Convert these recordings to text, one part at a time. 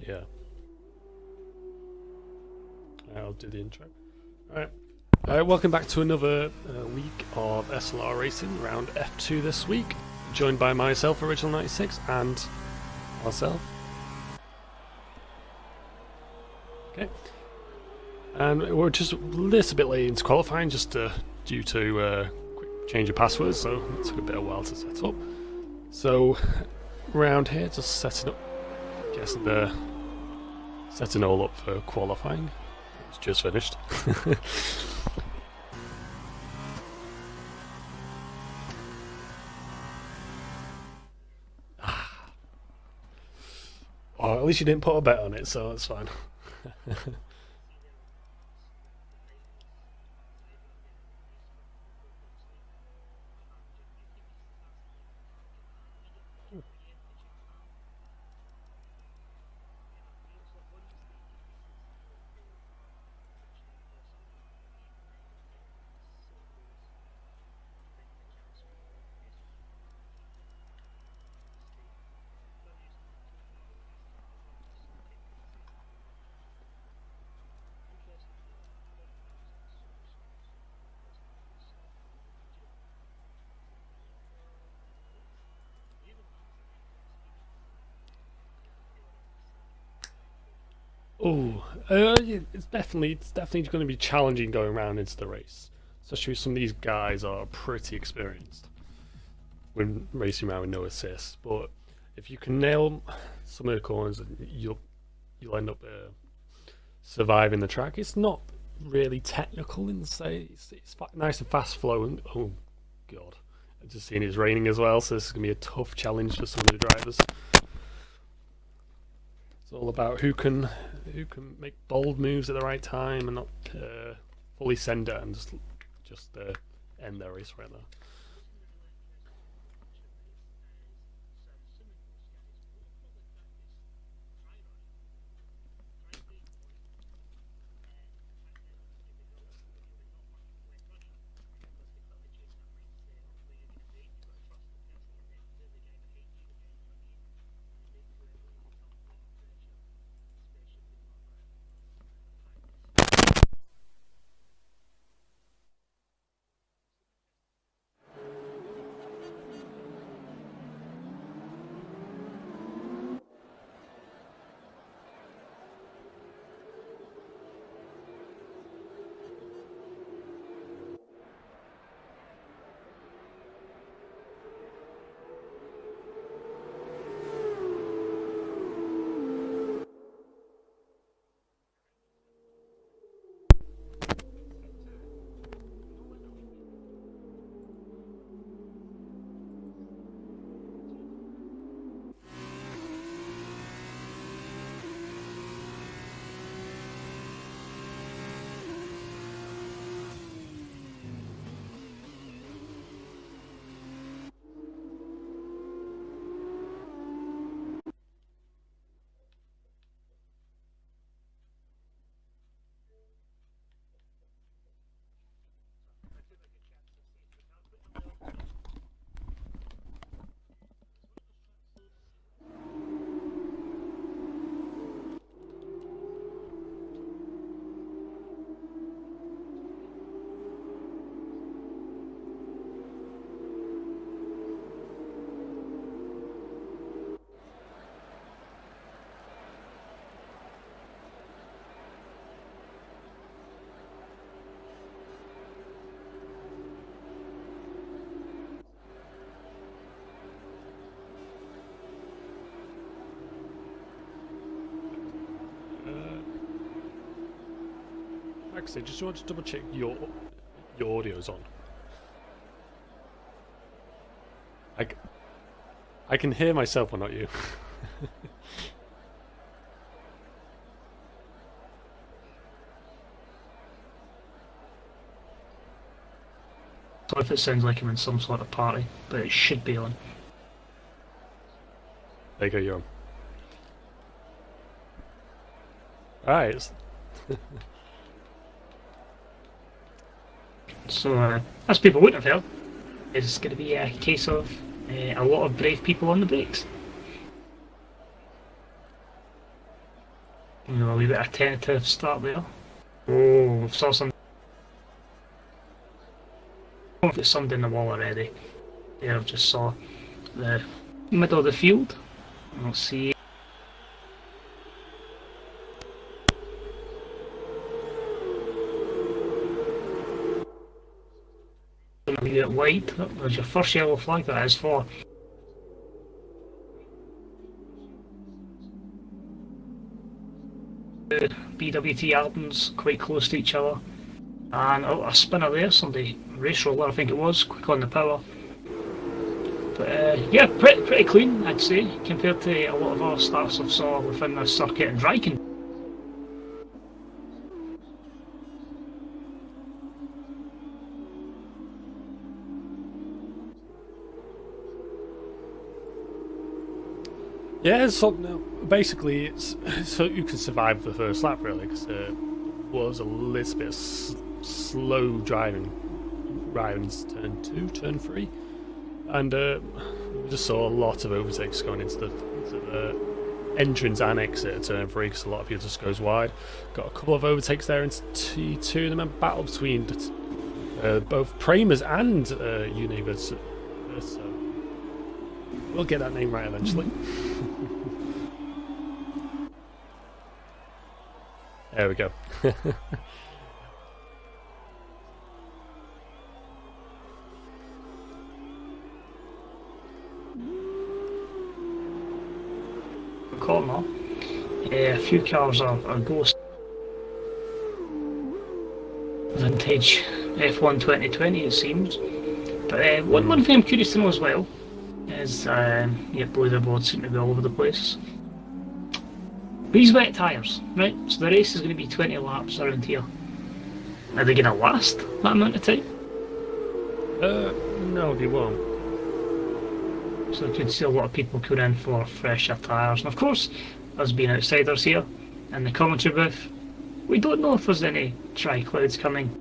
Yeah. I'll do the intro. Alright. Welcome back to another week of SLR racing, round F2 this week. Joined by myself, Original96, and myself. Okay. And we're just a little bit late into qualifying, just due to quick change of passwords, so it took a bit of a while to set up. So, round here, just setting up, guessing setting all up for qualifying. It's just finished. Oh, at least you didn't put a bet on it, so that's fine. Oh, yeah, it's definitely going to be challenging going around into the race, especially some of these guys are pretty experienced when racing around with no assist. But if you can nail some of the corners, you'll end up surviving the track. It's not really technical in say it's nice and fast flowing. Oh god, I've just seen it's raining as well, so this is gonna be a tough challenge for some of the drivers. It's all about who can make bold moves at the right time and not fully send it and just end their race right there. Actually, just want to double check your audio's on. I can hear myself, but not you. So if it sounds like I'm in some sort of party, but it should be on. There you go, you're on. Alright. So, as people wouldn't have heard, it's going to be a case of a lot of brave people on the brakes. You know, a wee bit of a tentative start there. Oh, we saw some. I don't know if it's summed in the wall already. There, I've just saw the middle of the field. We'll see. A wee bit wide. There's your first yellow flag. That is for. BWT Albans quite close to each other. And oh, a spinner there, somebody race roller I think it was, quick on the power. But yeah, pretty clean I'd say, compared to a lot of other starts I've saw within this circuit and dry conditions. Yeah, so basically it's so you can survive the first lap really, because it was a little bit slow driving right into turn 2, turn 3, and we just saw a lot of overtakes going into the entrance and exit at turn 3 because a lot of people just goes wide. Got a couple of overtakes there into T2, and then battle between both Pramers and Univers. So we'll get that name right eventually. There we go. Corner. A few cars are ghost. Vintage F1 2020 it seems. But one thing I'm curious to know as well is yeah, boards seem to be all over the place. These wet tyres, right? So the race is going to be 20 laps around here. Are they going to last that amount of time? No, they won't. So I could see a lot of people coming in for fresher tyres. And of course, us being outsiders here in the commentary booth, we don't know if there's any dry clouds coming.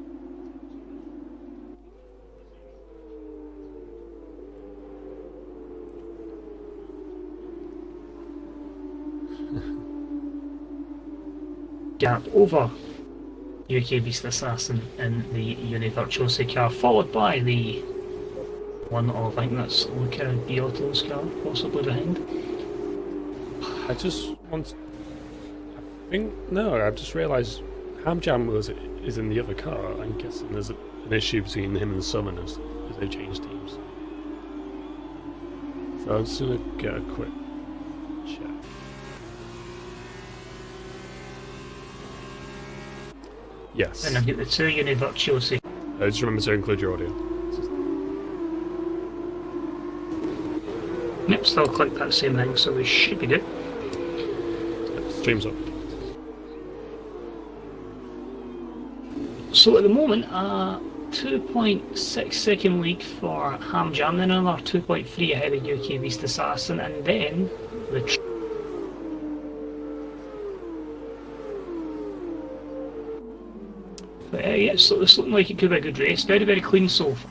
Gap over UK Beast Assassin in the Uni Virtuosi car, followed by the one of, I think that's Luca Biotto's car, possibly behind. I just want. I think no. I've just realised Hamjam is in the other car. I'm guessing there's an issue between him and Summon as they change teams. So I'm just gonna get a quick check. Yes. And I've got the two Uni Virtuosi. Just remember to include your audio. Yep, still click that same thing, so we should be good. Streams up. So at the moment, 2.6 second lead for Hamjam, then another 2.3 ahead of UK Beast Assassin, and then the but yeah, so it's looking like it could be a good race. Very, very clean so far.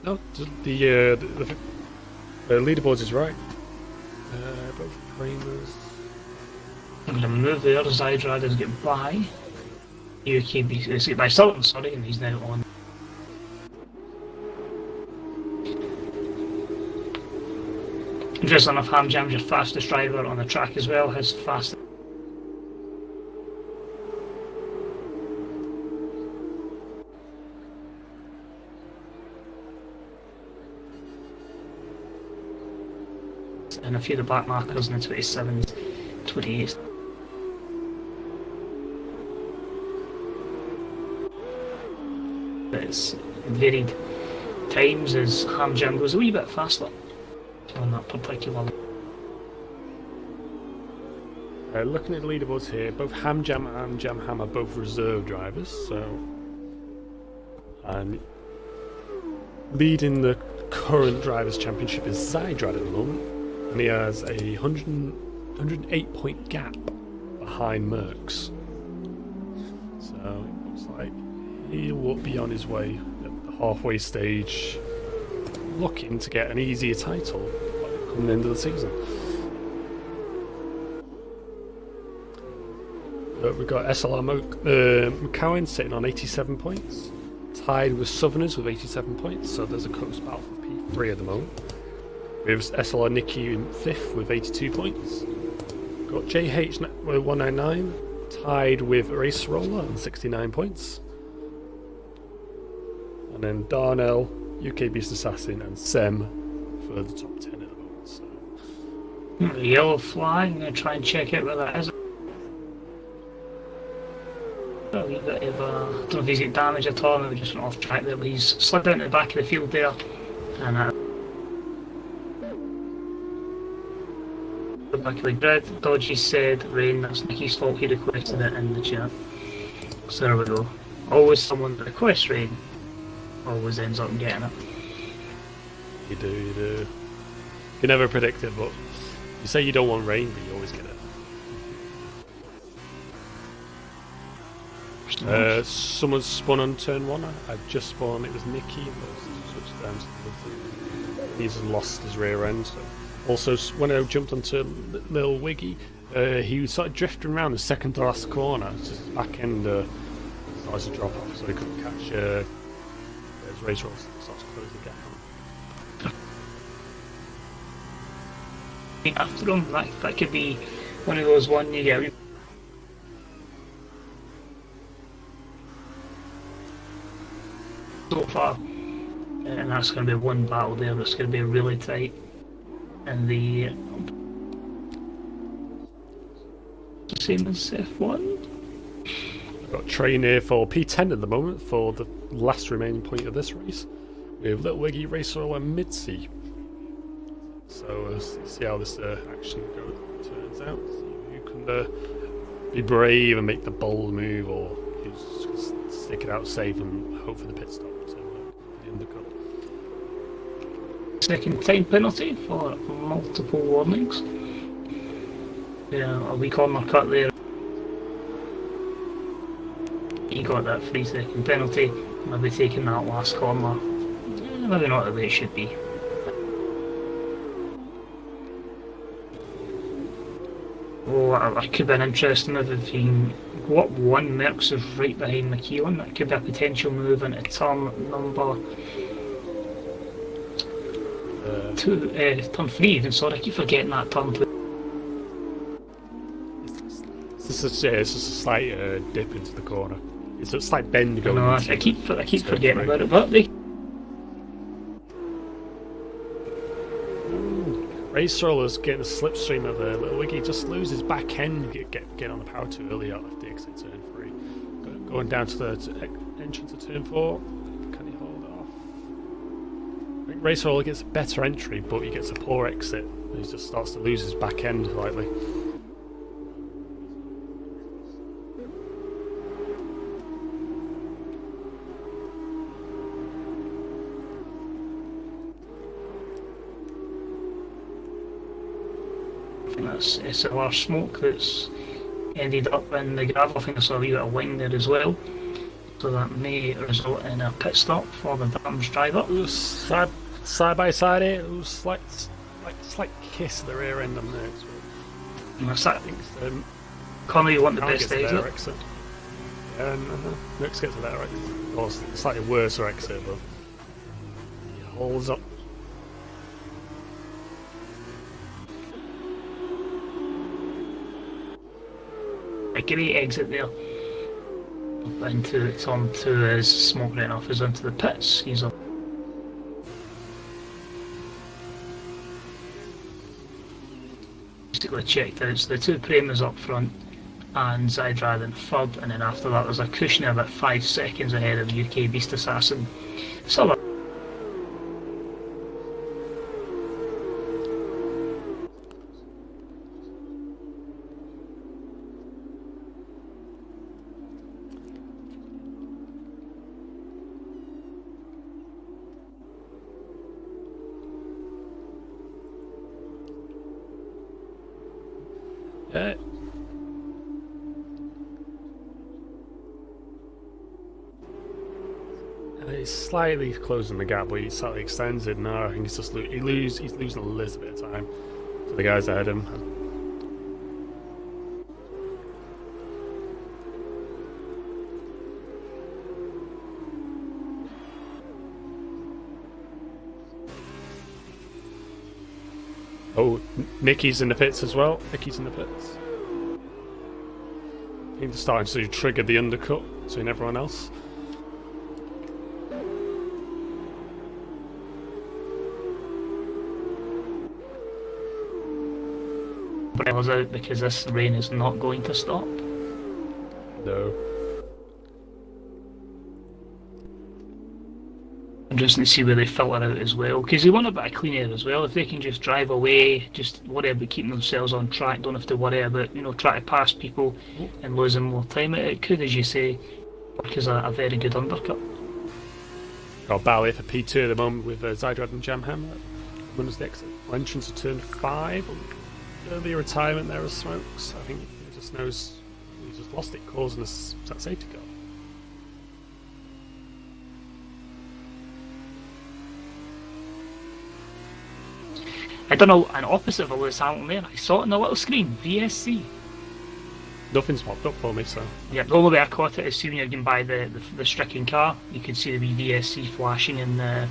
No, the leaderboards is right. Both Pramers. I'm going to move there. Zydrad is getting by. UKB is by Sultan, sorry, and he's now on. Interesting enough, Hamjam's your fastest driver on the track as well. His fastest. And a few of the back markers in the 27s, 28s. But it's varied times as Hamjam goes a wee bit faster on that particular. Looking at the leaderboards here, both Hamjam and Jamham are both reserve drivers, so and leading the current drivers' championship is Zydrad at the moment, and he has a 108 point gap behind Merckx. So it looks like he will be on his way at the halfway stage, looking to get an easier title coming into the season. We've got SLR McCowan sitting on 87 points, tied with Southerners with 87 points, so there's a close battle for P3 at the moment. We have SLR Nicky in 5th with 82 points. Got JH with 199, tied with Race Roller on 69 points. And then Darnell, UK Beast Assassin, and Sem for the top 10 at the moment. So. Yellow flag, I'm going to try and check out where that is. A wee bit of, I don't know if he's got damage at all, maybe just went off track there, but he's slid down to the back of the field there. And the back of the grid, Dodgy said, Rain, that's Nicky's fault, he requested it in the chat. So there we go. Always someone that requests Rain, always ends up getting it. You do. You can never predict it, but you say you don't want rain, but you always get it. Someone's spun on turn 1. I've just spun, it was Nicky, but switched down to the he's lost his rear end. So. Also, when I jumped onto Little Wiggy, he was sort of drifting around the second to last corner, so his back end started to drop off, so he couldn't catch his race rolls and started to close the gap. After him, that could be one of those one you get. So far, and that's going to be one battle there that's going to be really tight. And the same as F1. We've got train here for P10 at the moment for the last remaining point of this race. We have Little Wiggy, Racer, and Mid-Sea. So let's see how this action turns out. See who can be brave and make the bold move, or who's just gonna stick it out safe and hope for the pit stop to the undercut. Second time penalty for multiple warnings. Yeah, a wee corner cut there. He got that 3-second penalty. Maybe taking that last corner. Maybe not the way it should be. Oh, that could be an interesting move if he can go up 1. Merckx is right behind McKeown. That could be a potential move into turn number turn 3 even, sorry, I keep forgetting that turn 2. It's just a slight dip into the corner. It's a slight bend going. No, I keep forgetting about it, but they... Race Roller's getting a slipstream of the Little Wiggy, just loses back end, get on the power too early out of the exit turn 3. Going down to the entrance of turn 4. Can he hold it off? I think Race Roller gets a better entry, but he gets a poor exit. He just starts to lose his back end slightly. That's SLR smoke that's ended up in the gravel. I think I saw a wee bit of wing there as well. So that may result in a pit stop for the damaged driver. Side by side here, it was slight kiss at the rear end on there as well. And that's that. Connor, you want the best exit? Exit. Merckx gets a better exit. Or slightly worse exit, but he holds up. A great exit there. Up into turn 2 as smoke right off is into the pits. He's up. Basically checked out. So the 2 Premers up front and Zydrad in 3rd, and then after that there's a cushion about 5 seconds ahead of UK Beast Assassin. So he's slightly closing the gap, but he slightly extends it. No, I think he's just he's losing a little bit of time to the guys ahead of him. Oh, Nicky's in the pits as well. Nicky's in the pits. I think they're starting to trigger the undercut, seeing everyone else. Brel's out because this rain is not going to stop. No. Interesting to see where they filter out as well, because they want a bit of clean air as well. If they can just drive away, just worry about keeping themselves on track, don't have to worry about, you know, trying to pass people and losing more time. It could, as you say, work as a very good undercut. Got Bally for P2 at the moment with Zydrad and Jamham. Runs the exit entrance of turn 5. Early retirement there of Smokes. I think he just knows he just lost it, causing us that safety car. I don't know, an opposite of Lewis Hamilton there. I saw it on the little screen, VSC. Nothing's popped up for me, so. Yeah, the only way I caught it is see when you're going by the stricken car, you could see the wee VSC flashing in the...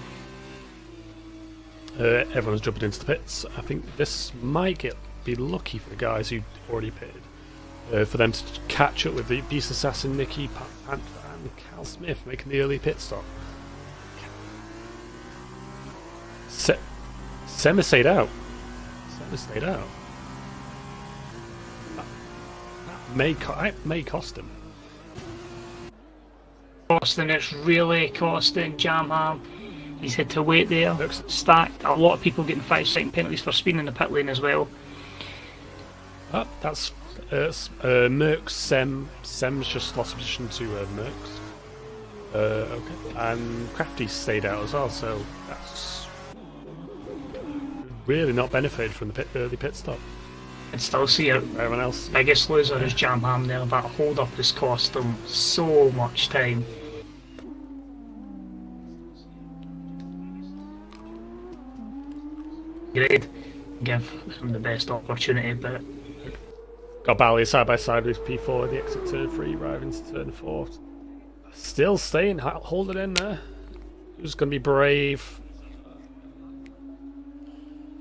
Everyone's jumping into the pits. I think this might be lucky for the guys who already pitted. For them to catch up with the Beast Assassin, Nicky, Panther and Cal Smith making the early pit stop. Sema stayed out. That may cost him. Costing, it's really costing Jamham. He's had to wait there. Stacked. A lot of people getting 5-second penalties for speeding in the pit lane as well. That's Merckx. Sem's just lost position to Merckx. Okay. And Crafty stayed out as well, so that's really not benefited from the early pit stop. And still see it. Everyone else. Biggest loser is Jamham there. That hold up has cost them so much time. Great. Give him the best opportunity, but got Bally side by side with P4 at the exit turn 3, arriving to turn 4. Still staying, holding in there. Who's going to be brave?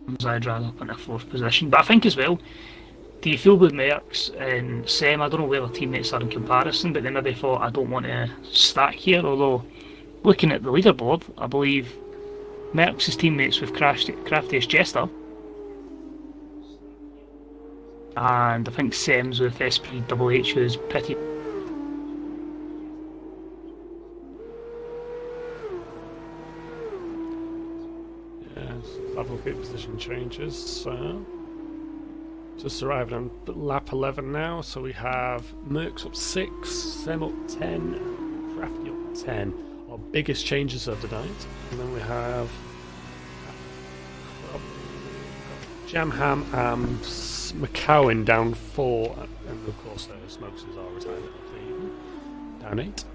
Zydrad up in the 4th position. But I think as well, do you feel with Merckx and Sem, I don't know where their teammates are in comparison, but they maybe thought, I don't want to stack here, although looking at the leaderboard, I believe Merckx' teammates with Craftiest Jester, and I think Sem's with SPHH, who's pretty... Level group position changes, so just arrived on lap 11 now, so we have Merckx up 6, Sem up 10, Crafty up 10, our biggest changes of the night, and then we have Jamham and McCowan down 4, and of course Smokes is our retirement of the evening, down 8.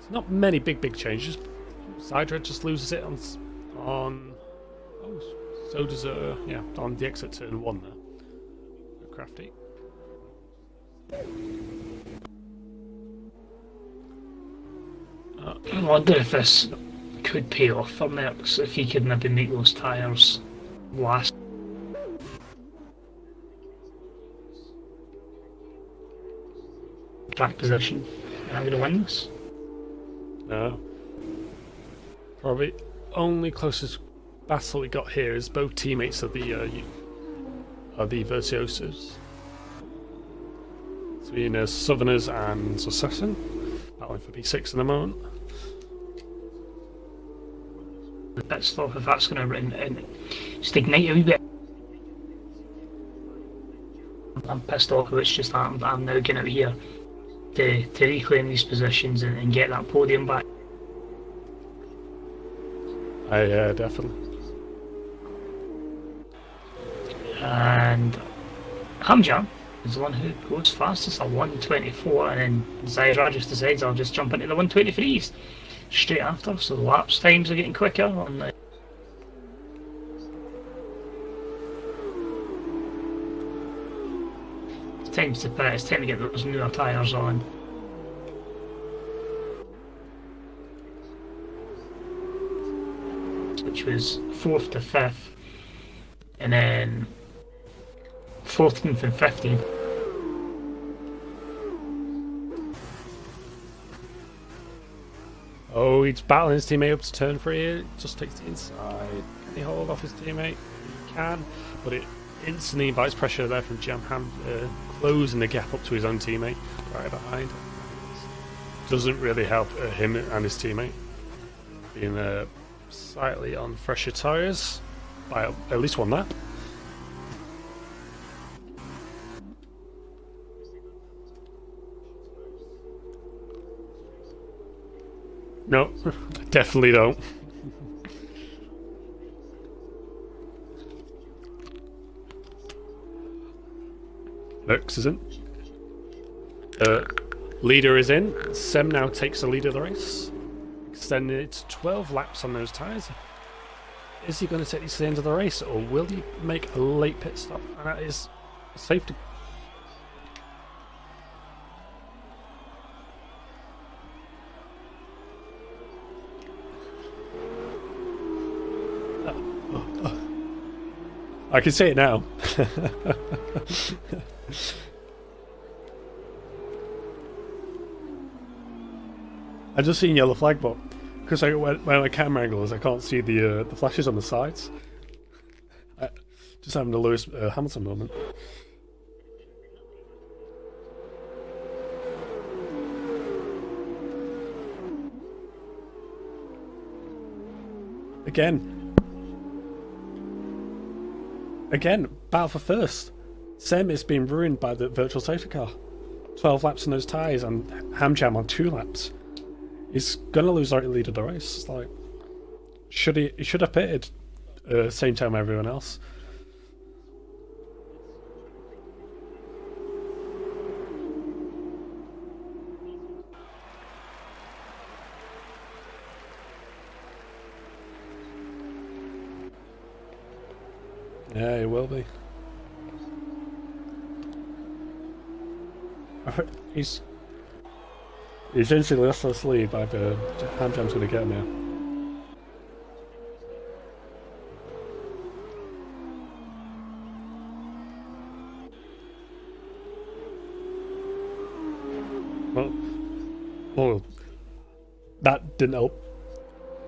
It's not many big changes. Zydrad just loses it on so does on the exit turn 1 there. Crafty. I wonder if this could pay off for Merckx, if he could maybe make those tyres last. Track position. Am I going to win this? No. Probably only closest battle we got here is both teammates of the Virtuosos. So we Southerners and Assassin, battling for P6 in the moment. The pit stop, if that's going to just ignite a wee bit. I'm pissed off if it's just that I'm now getting out here to reclaim these positions and get that podium back. Yeah, definitely. And Hamjan is the one who goes fastest at 124, and then Zydrad just decides I'll just jump into the 123s. straight after, so the lapse times are getting quicker on the it's time to get those newer tyres on. Which was 4th to 5th, and then 14th and 15th. Oh, he's battling his teammate up to turn 3. Just takes the inside. Can he hold off his teammate? He can, but it instantly invites pressure there from Jamham, closing the gap up to his own teammate right behind. Doesn't really help him and his teammate, being slightly on fresher tyres by at least one lap. No, definitely don't. Lurks is in. Leader is in. Sem now takes the lead of the race, extending it to 12 laps on those tyres. Is he going to take this to the end of the race, or will he make a late pit stop? And that is safety. I can say it now. I just seen yellow flag, but because when my camera angle is, I can't see the flashes on the sides. Just having the Lewis Hamilton moment. Again, battle for first. Sem is being ruined by the virtual safety car. 12 laps in those tyres and Hamjam on 2 laps. He's gonna lose the lead of the race. It's like, he should have pitted same time everyone else. Yeah, he will be. He's instantly lost his lead, but Hamjam's going to get him now. Well, that didn't help.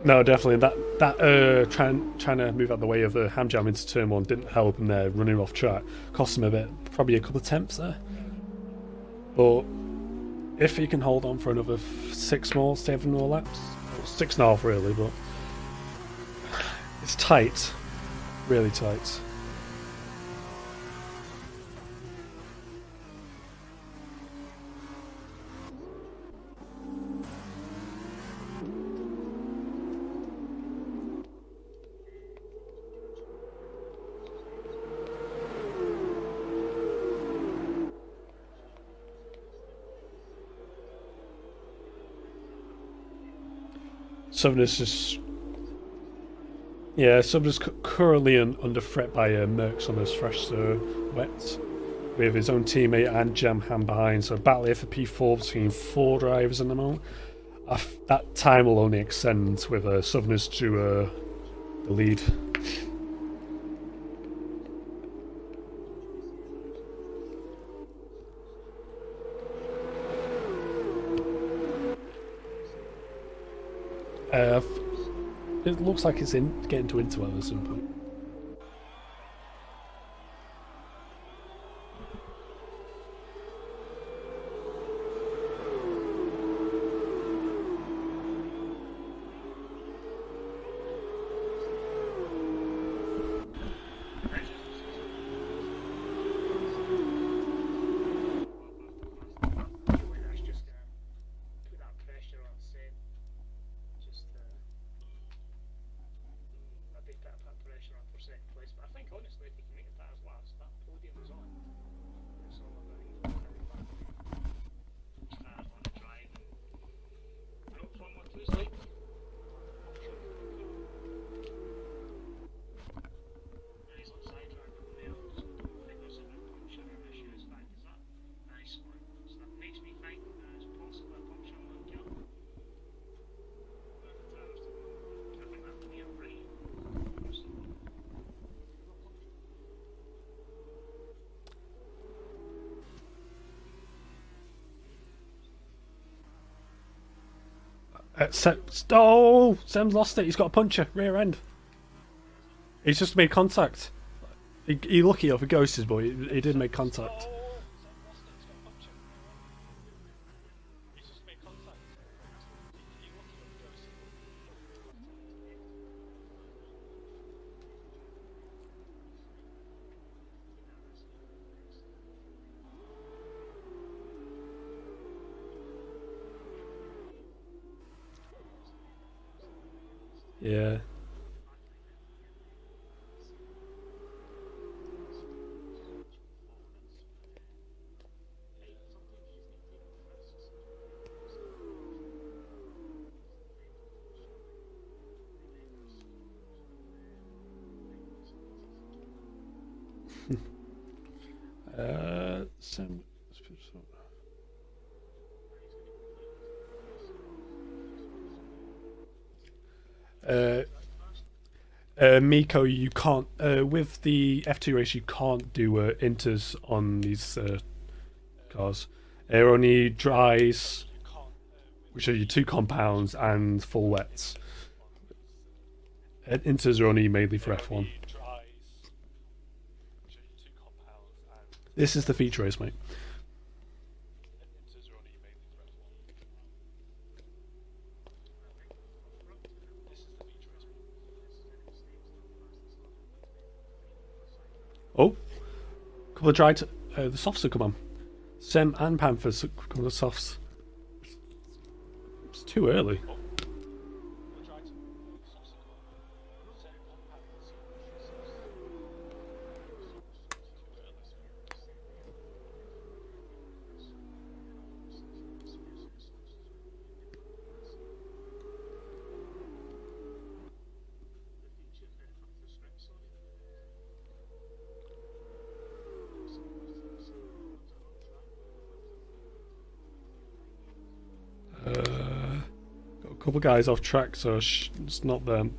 No, definitely. That trying to move out the way of the Hamjam into turn 1 didn't help him there, running off track. Cost him a bit, probably a couple of tenths there. But if he can hold on for another 7 more laps, 6.5 really, but it's tight, really tight. Southerners is currently under threat by Merckx on those fresh wets, with his own teammate and Jamham behind. So battle here for P4 between 4 drivers in the moment. That time will only extend with Southerners to the lead. It looks like it's getting to interval at some point. Oh, Sam's lost it. He's got a puncher, rear end. He's just made contact. He lucky off a ghosted, but he did make contact. Yeah. Sam. Uh, Miko, you can't with the F2 race. You can't do inters on these cars. It only dries, which are your two compounds and full wets. Inters are only mainly for F1. This is the feature race, mate. Oh, couple of dry. The softs have come on. Sem and Panthers come on the softs. It's too early. Got a couple of guys off track, so it's not them.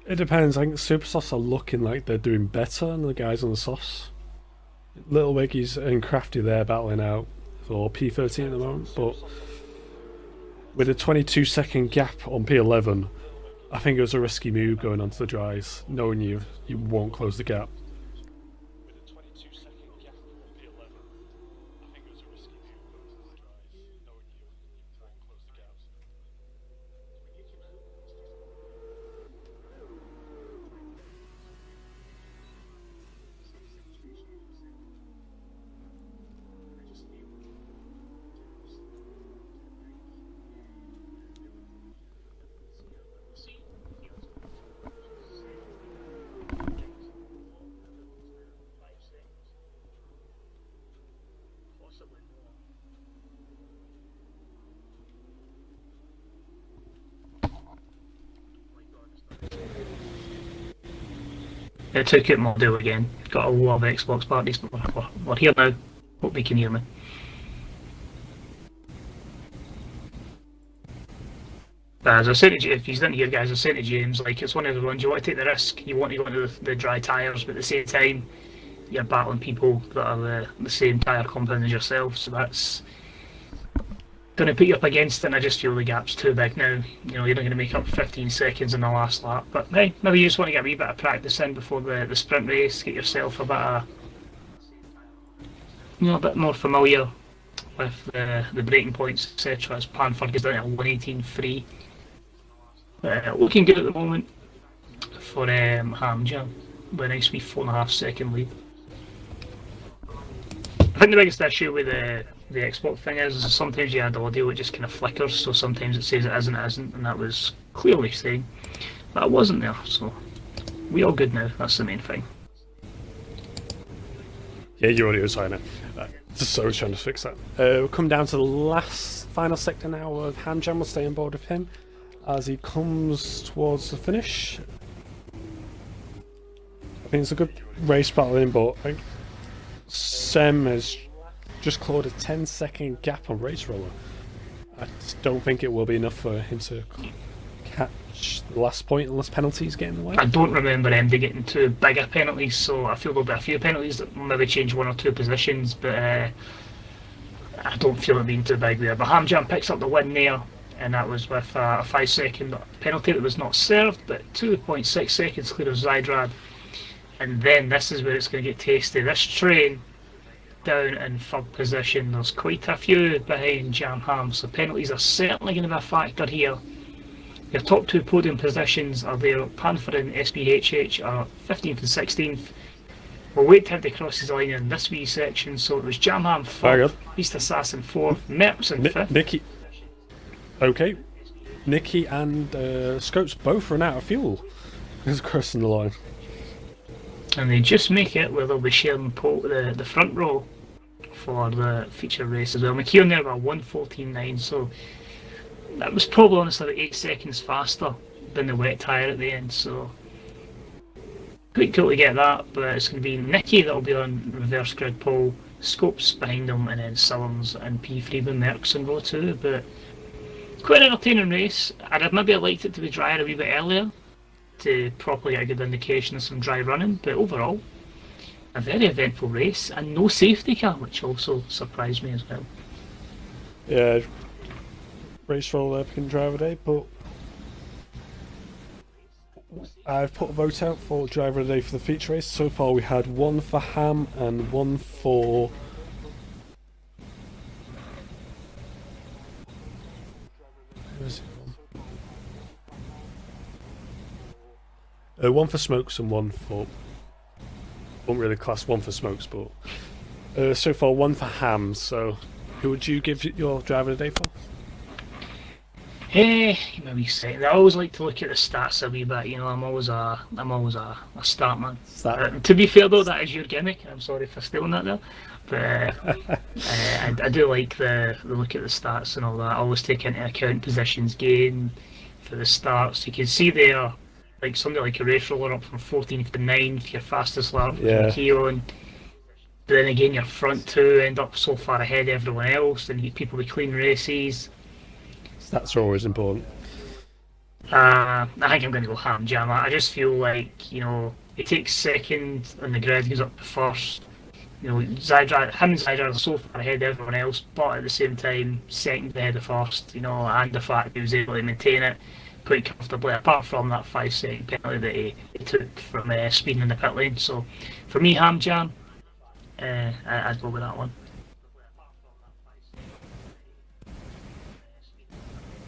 It depends. I think the super softs are looking like they're doing better than the guys on the softs. Little Wiggies and Crafty there battling out for P13 at the moment, but with a 22-second gap on P11, I think it was a risky move going onto the dries, knowing you won't close the gap. It took out Moldeo again. Got a lot of Xbox parties, but we're here now. Hope you can hear me. But as I said, if you didn't hear, guys, I said to James, like, it's one of the ones you want to take the risk. You want to go into the dry tyres, but at the same time, you're battling people that are the same tyre compound as yourself. So that's going to put you up against it, and I just feel the gap's too big now. You know, you're not going to make up 15 seconds in the last lap. But hey, maybe you just want to get a wee bit of practice in before the sprint race, get yourself a bit of, you know, a bit more familiar with the braking points, etc. As Panford goes down at 118.3. Looking good at the moment for Hamjam, with a nice wee 4.5 second lead. I think the biggest issue with the Xbox thing is sometimes you add audio, it just kind of flickers, so sometimes it says it isn't, and that was clearly saying that it wasn't there, so we all good now, that's the main thing. Yeah, your audio's fine now. So I was trying to fix that. We'll come down to the final sector now of Hamjam. We'll stay on board with him as he comes towards the finish. I think it's a good race battling, but I think Sem has just clawed a 10-second gap on Race Roller. I just don't think it will be enough for him to catch the last point unless penalties get in the way. I don't remember MD getting two bigger penalties, so I feel there'll be a few penalties that maybe change 1 or 2 positions, but I don't feel it being too big there. But Hamjam picks up the win there, and that was with a 5-second penalty that was not served, but 2.6 seconds clear of Zydrad. And then this is where it's going to get tasty. This train down in 3rd position, there's quite a few behind Jam Ham, so penalties are certainly going to be a factor here. Your top 2 podium positions are there. Panford and SPHH are 15th and 16th. We'll wait till they cross the line in this wee section, so it was Jam Ham 4th, Beast Assassin 4th, Merps in 5th. Nicky. Okay. Nicky and Scopes both run out of fuel as crossing the line. And they just make it where they'll be sharing the front row for the feature race as well. McKeown there about 1:14.9, so that was probably honestly about 8 seconds faster than the wet tyre at the end, so quite cool to get that. But it's going to be Nicky that'll be on reverse grid pole, Scopes behind them, and then Sullins and P3 with Merckx in row 2. But quite an entertaining race. I'd have maybe liked it to be drier a wee bit earlier to properly get a good indication of some dry running, but overall a very eventful race and no safety car, which also surprised me as well. Yeah, Race Roller picking driver day, but I've put a vote out for driver of the day for the feature race. So far we had 1 for Ham and 1 for where's it gone? 1 for Smokes and 1 for, won't really class 1 for Smokes, but so far 1 for Ham. So who would you give your driver of the day for? Maybe say I always like to look at the stats a wee bit. You know, I'm always a stat man. To be fair though, that is your gimmick. I'm sorry for stealing that there, but I do like the look at the stats and all that. I always take into account positions gained for the starts. You can see there, like somebody like a Race Roller up from 14th to 9th, your fastest lap from Keown. But then again, your front 2 end up so far ahead of everyone else, and you get people with clean races. Stats are always important. I think I'm going to go Hamjam. I just feel like, you know, it takes second and the grid goes up to first. You know, him and Zydrad are so far ahead of everyone else, but at the same time, second ahead of first, you know, and the fact he was able to maintain it quite comfortably, apart from that 5-second penalty that he took from speeding in the pit lane. So, for me, Hamjam, I'd go with that one.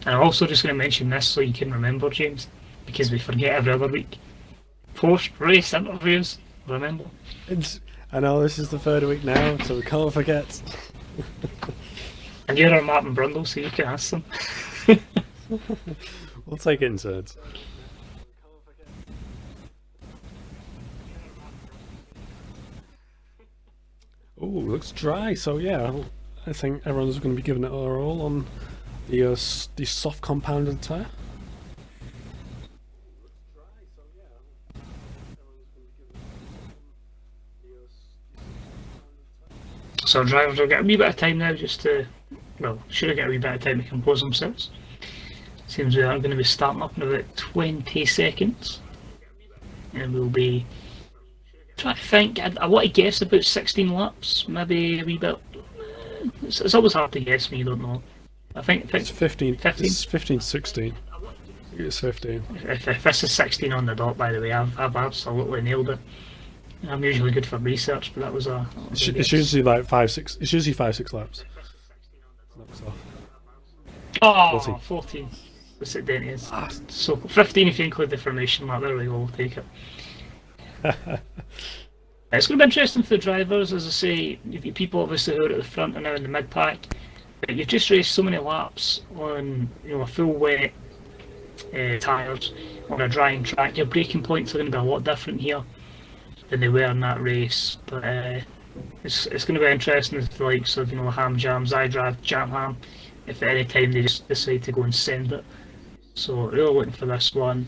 And I'm also just going to mention this so you can remember, James, because we forget every other week. Post-race interviews, remember? I know this is the 3rd week now, so we can't forget. And you're our Martin Brundle, so you can ask them. We'll take it in turns. Oh, looks dry, so yeah, I think everyone's going to be giving it their all on the soft compounded tyre. So drivers will get a wee bit of time now just to, well, should get a wee bit of time to compose themselves. Seems we are going to be starting up in about 20 seconds. And we'll be trying to think, I want to guess about 16 laps, maybe a wee bit. It's always hard to guess when you don't know. I think It's 15. 15? It's 15, 16. It's 15. If this is 16 on the dot, by the way, I've absolutely nailed it. I'm usually good for research, but that was a. It's usually like 5-6. It's usually 5-6 laps. Oh, 14. 14. What's it then is? So 15 if you include the formation lap. There we go. We'll take it. It's going to be interesting for the drivers, as I say. You've got people obviously who are at the front and now in the mid pack. But you've just raced so many laps on a full wet tyres on a drying track. Your braking points are going to be a lot different here than they were in that race. But it's going to be interesting if the likes of Ham Jam, Zydrad, Jam Ham, if at any time they just decide to go and send it. So really looking for this one.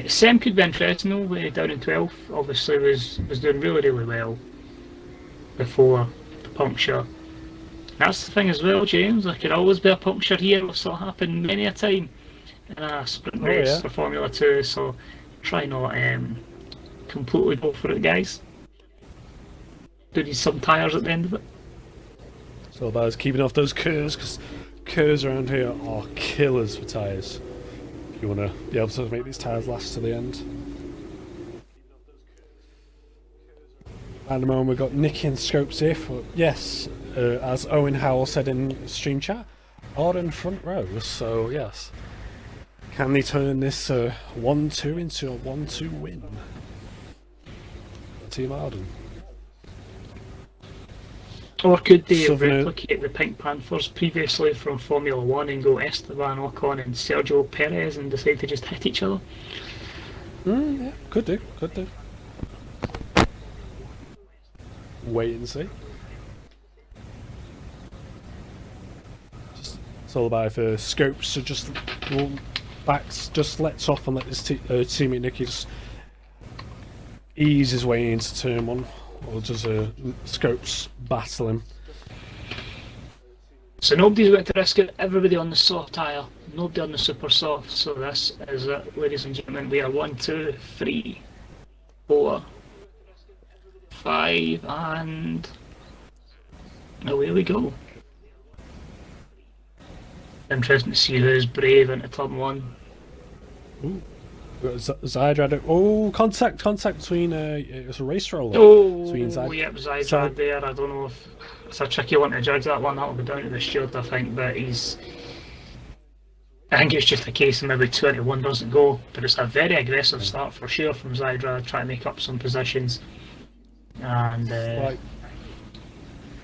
Sem could be interesting though, down in 12th. Obviously was doing really well before the puncture. That's the thing as well, James. There could always be a puncture here. It's not happened many a time in a sprint race for Formula 2. So try not completely go for it, guys. Do need some tyres at the end of it. So about us keeping off those curves, because curves around here are killers for tyres. If you want to be able to make these tyres last to the end. At the moment we've got Nicky and Scopes here for, yes, as Owen Howell said in stream chat, Arden front row, so yes. Can they turn this 1-2 into a 1-2 win? Team Arden. Or could they replicate the Pink Panthers previously from Formula 1 and go Esteban Ocon and Sergio Perez and decide to just hit each other? Yeah, could do. Wait and see. It's all about if Scopes to just lets off and let his teammate Nicky just ease his way into turn one. Or does Scopes battle him? So nobody's going to risk it. Everybody on the soft tyre, nobody on the super soft. So this is it, ladies and gentlemen. We are 1, 2, 3, 4, 5, and away we go. Interesting to see who's brave into turn one. Ooh. Zydrad. Oh, contact between it's a race roller. Oh, between yep, Zydrad there. I don't know if it's a tricky one to judge that one. That'll be down to the steward, I think. But I think it's just a case of maybe 21 doesn't go. But it's a very aggressive start for sure from Zydrad, trying to make up some positions. And like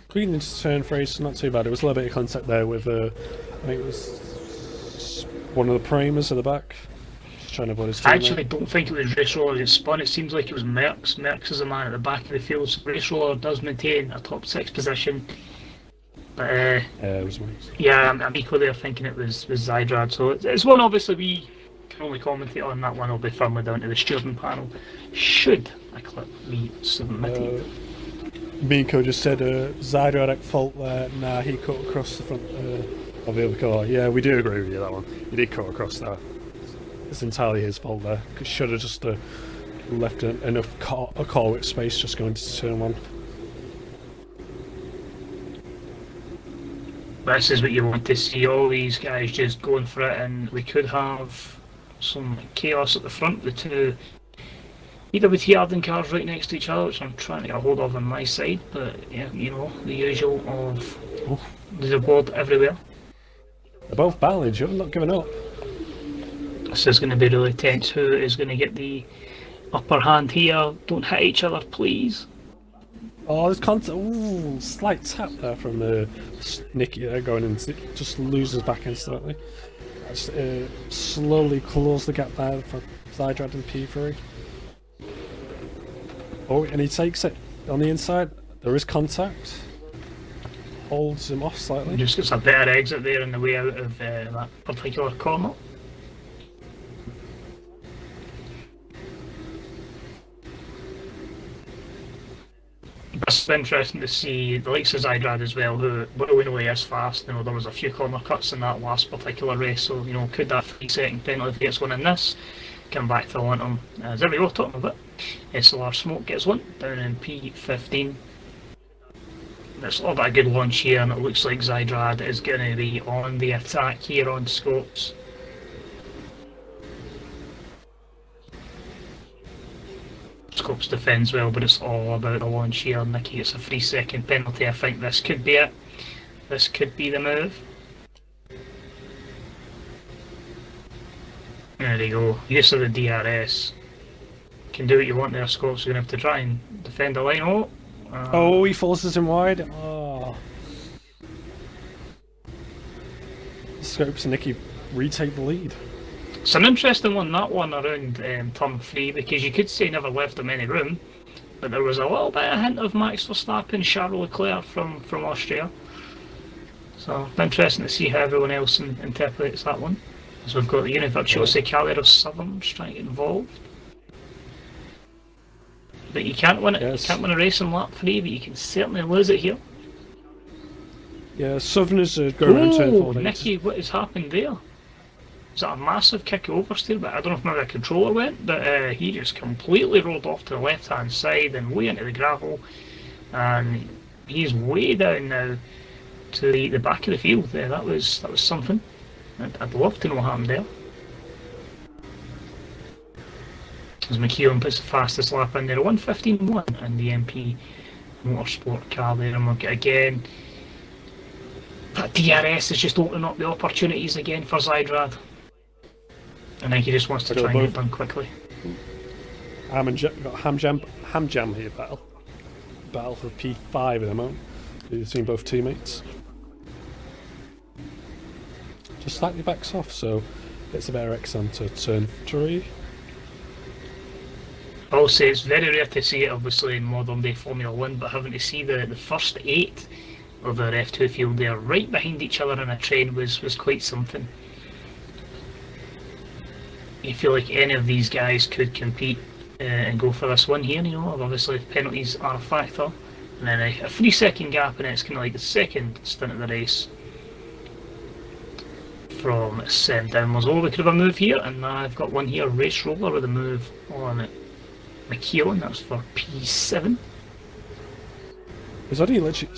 clean into turn for Ace, not too bad. It was a little bit of contact there with I think it was one of the primers at the back. Trying to avoid his I actually don't think it was Race Roller that spun. It seems like it was Merckx. Merckx is a man at the back of the field. So Race Roller does maintain a top 6 position. But it was Merckx. Yeah, I'm equally there thinking it was Zydrad. So it's one obviously we can only commentate on. That one will be firmly down to the steering panel. Should a clip be submitted? Miko just said Zydrad at fault there. Nah, he cut across the front of the other car. Yeah, we do agree with you that one. He did cut across there. It's entirely his fault there. Should have just left enough a car with space just going to turn one. This is what you want to see, all these guys just going for it, and we could have some chaos at the front. The two EWT Arden cars right next to each other, which I'm trying to get a hold of on my side, but yeah, the usual of there's a board everywhere. They're both battling, you're not giving up. This is going to be really tense. Who is going to get the upper hand here? Don't hit each other, please. Oh, there's contact. Ooh, slight tap there from Nicky there going in. Just loses back instantly. Just, slowly close the gap there for Zydrad and P3. Oh, and he takes it on the inside. There is contact. Holds him off slightly. Just gets a better exit there in the way out of that particular corner. it's interesting to see the likes of Zydrad as well, who we know he is fast. You know, there was a few corner cuts in that last particular race, so you know, could that 3-second penalty if he gets one in this come back to haunt him? As we were talking about, SLR Smoke gets one down in P15. It's all about a good launch here, and it looks like Zydrad is going to be on the attack here on Scopes. Scopes defends well, but it's all about the launch here. Nicky gets a 3-second penalty. I think this could be it. This could be the move. There you go. Use of the DRS. Can do what you want there, Scopes. You're going to have to try and defend the line. Oh, he forces him wide. Oh. Scopes and Nicky retake the lead. It's an interesting one, that one around turn 3, because you could say he never left him any room, but there was a little bit of hint of Max Verstappen, Charles Leclerc from Austria. So it's interesting to see how everyone else interprets that one. As we've got the Univirtuoso Caller of Southern trying to get involved. But you can't win it. Yes. You can't win a race in lap 3, but you can certainly lose it here. Yeah, Southerners go around turn 4. Nicky, what has happened there? Is that a massive kick oversteer? But I don't know if maybe a controller went, but he just completely rolled off to the left hand side and way into the gravel, and he's way down now to the back of the field. There, that was something. I'd love to know what happened there. As McKeown puts the fastest lap in there, 1:15.1 in the MP Motorsport car there, and we've got again that DRS is just opening up the opportunities again for Zydrad. I think he just wants to try and get it done quickly. Got Ham Jam here, battle for P5 at the moment. You've seen both teammates. Just slightly backs off, so gets a better X onto turn 3. I'll say it's very rare to see it, obviously, in modern day Formula 1, but having to see the first 8 of our F2 field there right behind each other in a train was quite something. You feel like any of these guys could compete and go for this one here, you know, obviously if penalties are a factor. And then a 3-second gap, and it's kind of like the second stint of the race from Sem downwards. Oh, we could have a move here, and I've got one here, Race Roller with a move on it. McKeown, that's for P7. It's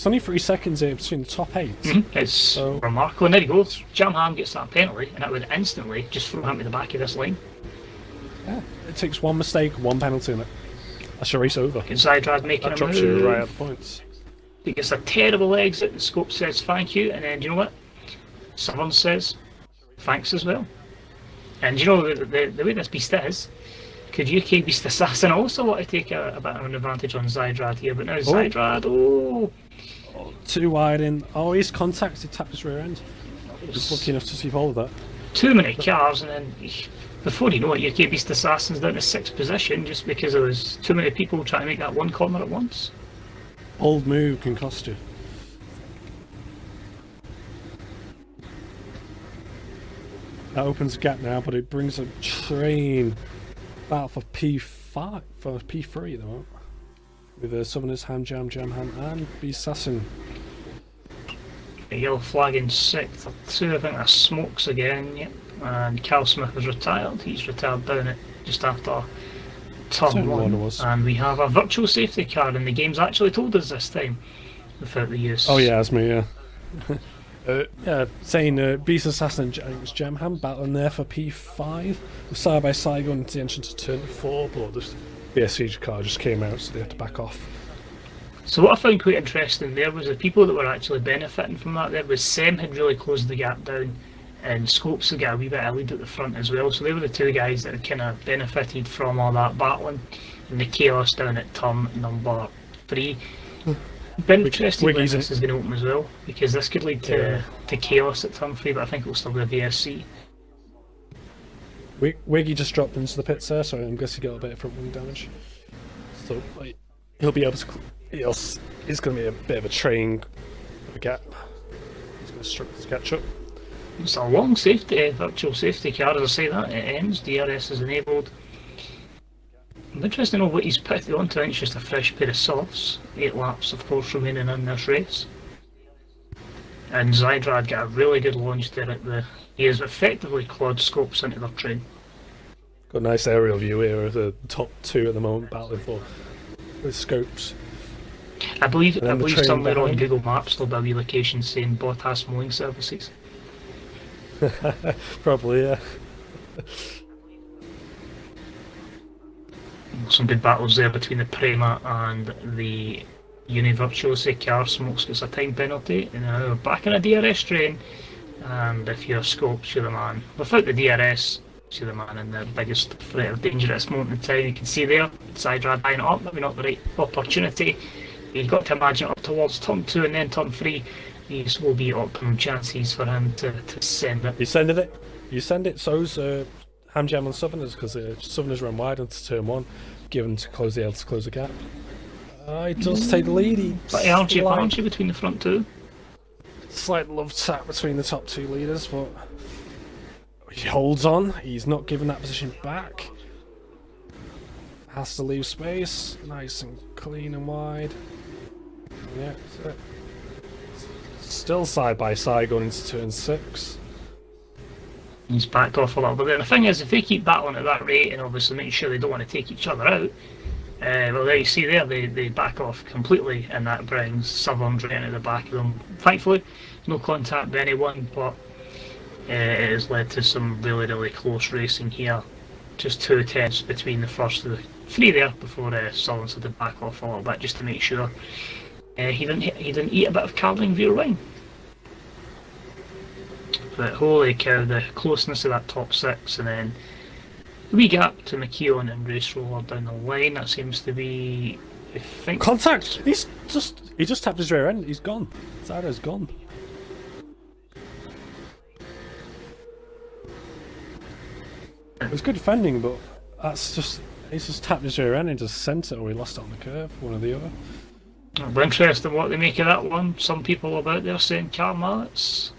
only 3 seconds here between the top 8. It's remarkable, and there he goes. Jam Ham gets that penalty, and that would instantly just throw him to the back of this line. Yeah, it takes one mistake, one penalty, and that's your race over. Zydrad making a move. That drops you right at the points. He gets a terrible exit, the Scope says thank you, and then, do you know what? Someone says thanks as well. And you know, the way this beast is, could UK Beast Assassin also want to take a bit of an advantage on Zydrad here? But now Zydrad, too wide in. Oh, he's contacted, tapped his rear end. Just lucky enough to see all of that. Too many cars, and then before you know it, UK Beast Assassin's down to 6th position just because there was too many people trying to make that one corner at once. Old move can cost you. That opens a gap now, but it brings a train battle for P5, for P3 at the moment. With the Southerners, Ham Jam, and Beast Assassin. A yellow flag in 6th, or 2, I think that's Smokes again, yep. And Cal Smith is retired, he's retired down at just after turn 1. And we have a virtual safety car, and the game's actually told us this time, without the use. Oh yeah, that's me, yeah. Saying Beast Assassin and Jam Ham battling there for P5. Side by side going into the entrance to turn 4, but this BSC car just came out, so they had to back off. So what I found quite interesting there was the people that were actually benefiting from that there was Sem had really closed the gap down, and Scopes had got a wee bit of lead at the front as well, so they were the 2 guys that had kind of benefited from all that battling, and the chaos down at turn number 3. Been interested when this is going to open as well, because this could lead to chaos at turn 3, but I think it'll still be a VSC. Wiggy just dropped into the pits there, so I'm guessing he got a bit of front wing damage. So he'll be able to. It's going to be a bit of a train gap. He's going to struggle to catch up. It's a long virtual safety car, as I say that, it ends, DRS is enabled. I'm interested to know what he's put onto. I think it's just a fresh pair of softs. 8 laps, of course, remaining in this race. And Zydrad got a really good launch there at the... He has effectively clawed scopes into their train. Got a nice aerial view here of the top 2 at the moment battling for the scopes. I believe somewhere on behind. Google Maps there'll be a wee location saying Bottas mowing services. Probably, yeah. Some good battles there between the Prema and the Univirtuosi car. Smokes gets a time penalty, and now we're back in a DRS train. And if you're scopes, you're the man. Without the DRS, you're the man in the biggest threat of danger at this moment in time. You can see there, Zydrad eyeing it up, maybe not the right opportunity. You've got to imagine up towards turn 2 and then turn 3. These will be optimum chances for him to send it. You sending it? You send it, so's Hamjam and Southerners, because Southerners run wide into turn 1, given to close the gap. He does take the lead. But aren't you between the front 2? Slight love tap between the top 2 leaders, but he holds on. He's not giving that position back. Has to leave space. Nice and clean and wide. Yeah, that's it. Still side by side going into turn 6. He's backed off a little bit there. The thing is, if they keep battling at that rate and obviously making sure they don't want to take each other out, well, there you see there, they back off completely, and that brings Southern right into the back of them. Thankfully, no contact with anyone, but it has led to some really, really close racing here. Just 2 tenths between the first of the 3 there before Southern had to back off a little bit just to make sure he didn't eat a bit of carbon rear wing. But holy cow, the closeness of that top 6, and then the wee gap to McKeown and Race Roller down the line. That seems to be, I think, Contact! He just tapped his rear end. He's gone. Zydra's gone. It was good defending, but he's just tapped his rear end and just sent it, or he lost it on the curve, one or the other. It'll be interesting what they make of that one. Some people about there saying car mallets.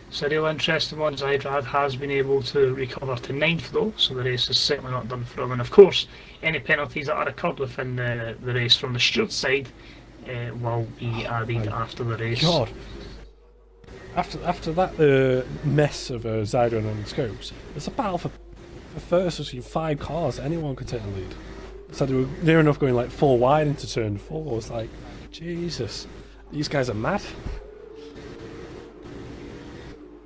It's a real interesting one. Zydrad has been able to recover to 9th though, so the race is certainly not done for him. And of course, any penalties that are occurred within the race from the steward's side will be added after the race. God. After that mess of Zydrad and Scopes, there's a battle for first between 5 cars. Anyone could take the lead. So they were near enough going like 4 wide into turn 4. It's like, Jesus, these guys are mad.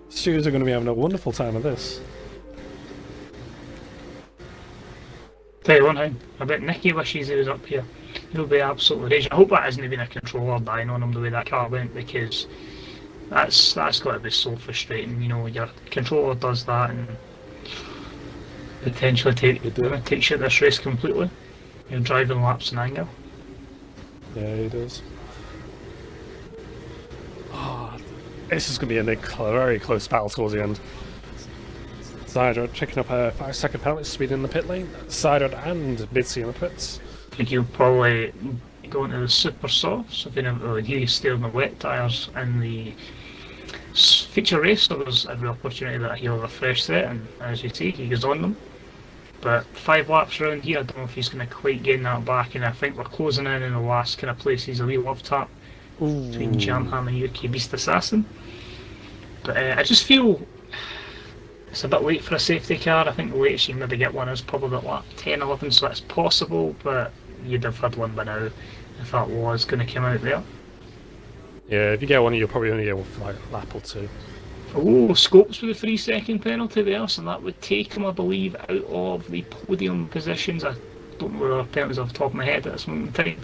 Stewards are going to be having a wonderful time of this. Tell you one thing, I bet Nicky wishes he was up here. He'll be absolutely raging. I hope that hasn't been a controller dying on him the way that car went, because that's got to be so frustrating. You know, your controller does that and potentially takes you at this race completely. You're driving laps in anger. Yeah, he does. This is going to be a very close battle towards the end. Zydrad picking up a 5-second penalty speed in the pit lane. Zydrad and Bitsy in the pits. I think he'll probably go into the super softs. He stayed on the wet tyres in the feature race, so there's every opportunity that he'll have a fresh set, and as you see, he goes on them. But 5 laps around here, I don't know if he's going to quite gain that back, and I think we're closing in the last kind of places, a wee love tap between Jamham and UK Beast Assassin. But I just feel it's a bit late for a safety car. I think the latest you can maybe get one is probably about lap 10, 11, so that's possible, but you'd have had one by now if that was going to come out there. Yeah, if you get one, you'll probably only get one for like a lap or 2. Oh, Scopes with a 3-second penalty there, so that would take him, I believe, out of the podium positions. I don't know whether there are penalties off the top of my head at this moment in time.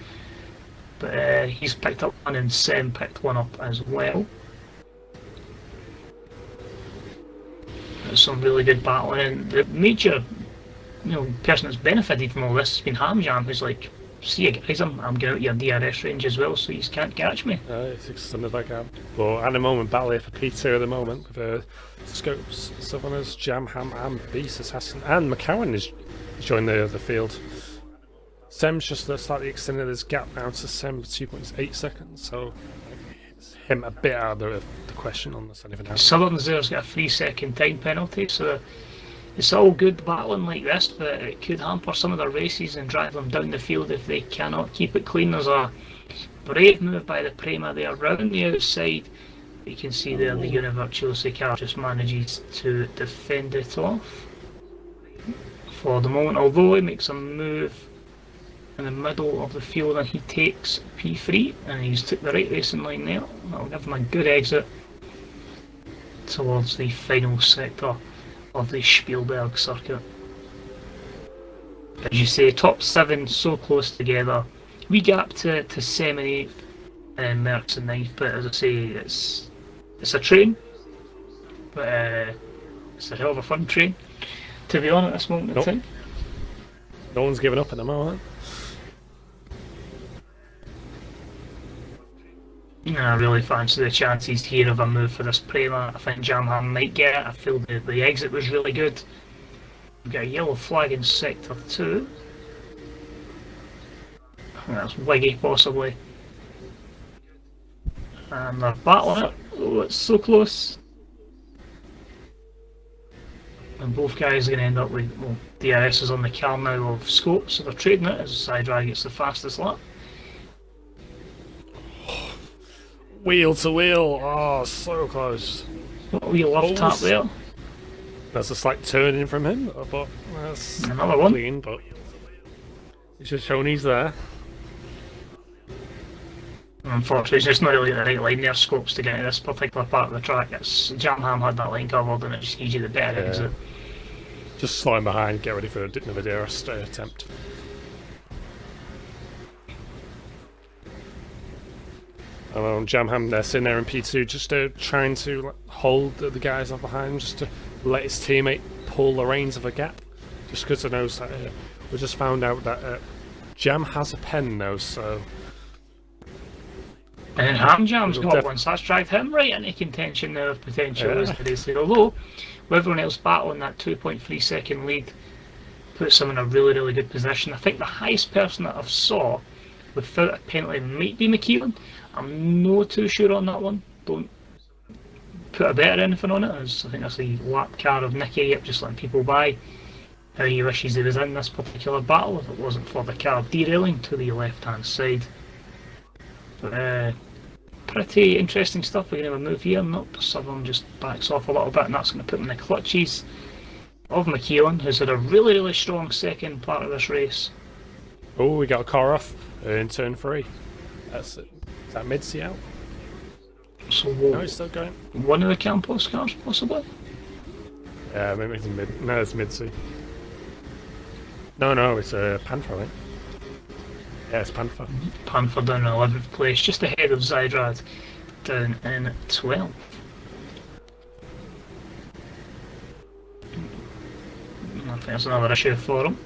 But he's picked up one and Sem picked one up as well. There's some really good battling, and the major person that's benefited from all this has been Hamjam, who's like, see you guys, I'm going out your DRS range as well, so you can't catch me. It's extended that gap. But at the moment, battle here for P2 at the moment, with Scopes, Southerners, Jamham and Beast Assassin, and McCowan has joined the field. Sem's just slightly extended his gap now to Sem 2.8 seconds, so it's him a bit out of the question on this anything else. Southern's there's got a 3-second time penalty, so It's all good battling like this, but it could hamper some of their races and drive them down the field if they cannot keep it clean. There's a brave move by the Prema there around the outside. You can see there the Univirtuosi car just manages to defend it off for the moment, although he makes a move in the middle of the field and he takes P3 and he's took the right racing line there. That'll give him a good exit towards the final sector of the Spielberg circuit. As you say, top 7 so close together. We gap to 7th, 8th and Merckx in 9th, but as I say, it's a train, but it's a hell of a fun train to be on at this moment in time. No one's giving up at the moment. I really fancy the chances here of a move for this Prema. I think Jamham might get it. I feel the exit was really good. We've got a yellow flag in sector 2. I think that's Wiggy possibly. And they're battling it. Oh, it's so close. And both guys are going to end up with, well, DRS is on the car now of Scope, so they're trading it as Sidra gets the fastest lap. Wheel to wheel, oh, so close. What we love tap there. That's a slight turning from him, but that's another one. Clean, but he's just showing he's there. Unfortunately, it's just not really the right line there, Scopes, to get to this particular part of the track. It's Jamham had that line covered and it just gives you the better exit. Just slowing behind, get ready for another DRS attempt. Jamham, they're sitting there in P2 just trying to hold the guys off behind, just to let his teammate pull the reins of a gap. Just because I know that we just found out that Jam has a pen now, so. And Hamjam's got one, so that's dragged him right into contention now of potential, isn't it? Although, with everyone else battling that 2.3 second lead, puts him in a really, really good position. I think the highest person that I've saw without a penalty might be McKeown. I'm not too sure on that one. Don't put a bet or anything on it, as I think that's the lap car of Nicky. Yep, just letting people by. How he wishes he was in this particular battle if it wasn't for the car derailing to the left hand side. But pretty interesting stuff. We're going to have a move here. Nope, Southern just backs off a little bit, and that's going to put him in the clutches of McKeown, who's had a really, really strong second part of this race. Oh, we got a car off in turn 3. That's it. Is that mid-C out? So no, he's still going. One of the Campos cars, possibly? Yeah, maybe it's mid. No, it's mid-C. No, it's a Panther, I think. Yeah, it's Panther. Panther down in 11th place, just ahead of Zydrad down in 12th. I think that's another issue for him.